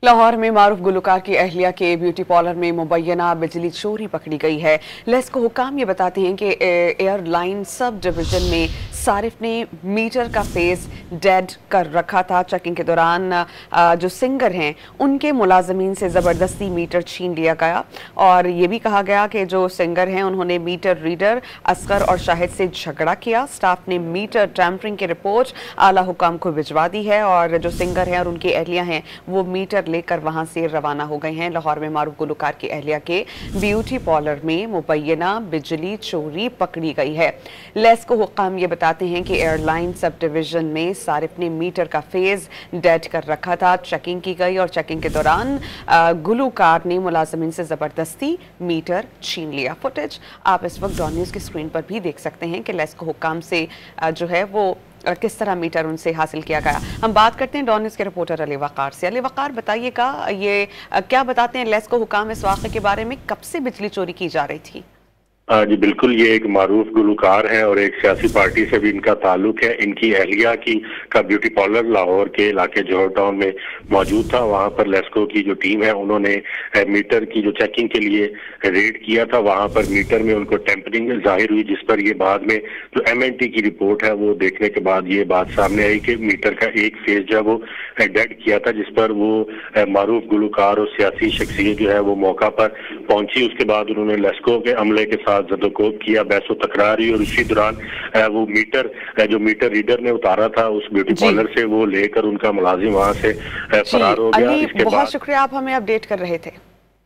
लाहौर में मारूफ गुलकार की अहलिया के ब्यूटी पार्लर में मुबैना बिजली चोरी पकड़ी गई है। लेस्को हुकाम ये बताते हैं कि एयरलाइन सब डिवीजन में सारिफ ने मीटर का फेस डेड कर रखा था। चेकिंग के दौरान जो सिंगर हैं उनके मुलाजमीन से ज़बरदस्ती मीटर छीन लिया गया और ये भी कहा गया कि जो सिंगर हैं उन्होंने मीटर रीडर असगर और शाहिद से झगड़ा किया। स्टाफ ने मीटर टैम्परिंग की रिपोर्ट आला हुकाम को भिजवा दी है और जो सिंगर हैं और उनकी अहलिया हैं वो मीटर लेकर वहां से रवाना हो गए हैं। लाहौर में मारूफ गुलकार की अहलिया के ब्यूटी पार्लर में मुबैना बिजली चोरी पकड़ी गई है। लेस्को हुक्काम ये बताते हैं कि एयरलाइन सब डिवीजन में सारिफ ने मीटर का फेज डेड कर रखा था। चेकिंग की गई और चेकिंग के दौरान गुलकार ने मुलाजमीन से जबरदस्ती मीटर छीन लिया। फुटेज आप इस वक्त डॉन न्यूज की स्क्रीन पर भी देख सकते हैं कि लेस्को हुक्काम से जो है वो किस तरह मीटर उनसे हासिल किया गया। हम बात करते हैं डॉन न्यूज़ के रिपोर्टर अली वकार से। अली वकार, बताइएगा ये क्या बताते हैं लेस्को हुकाम इस वाक़े के बारे में, कब से बिजली चोरी की जा रही थी? जी बिल्कुल, ये एक मारूफ गुलकार है और एक सियासी पार्टी से भी इनका ताल्लुक है। इनकी अहलिया का ब्यूटी पार्लर लाहौर के इलाके जौहर टाउन में मौजूद था। वहां पर लेस्को की जो टीम है उन्होंने मीटर की जो चेकिंग के लिए रेड किया था। वहां पर मीटर में उनको टेम्परिंग जाहिर हुई, जिस पर ये बाद में जो MNT की रिपोर्ट है वो देखने के बाद ये बात सामने आई कि मीटर का एक फेज जो है वो डेड किया था, जिस पर वो मारूफ गुलकार और सियासी शख्सियत जो है वो मौका पर पहुंची। उसके बाद उन्होंने लेस्को के अमले के साथ जदोकोब किया, बहसो तकरार हुई और उसी दौरान वो जो मीटर रीडर ने उतारा था उस ब्यूटी पार्लर से वो लेकर उनका मुलाजिम वहां से फरार हो गया। बहुत शुक्रिया, आप हमें अपडेट कर रहे थे।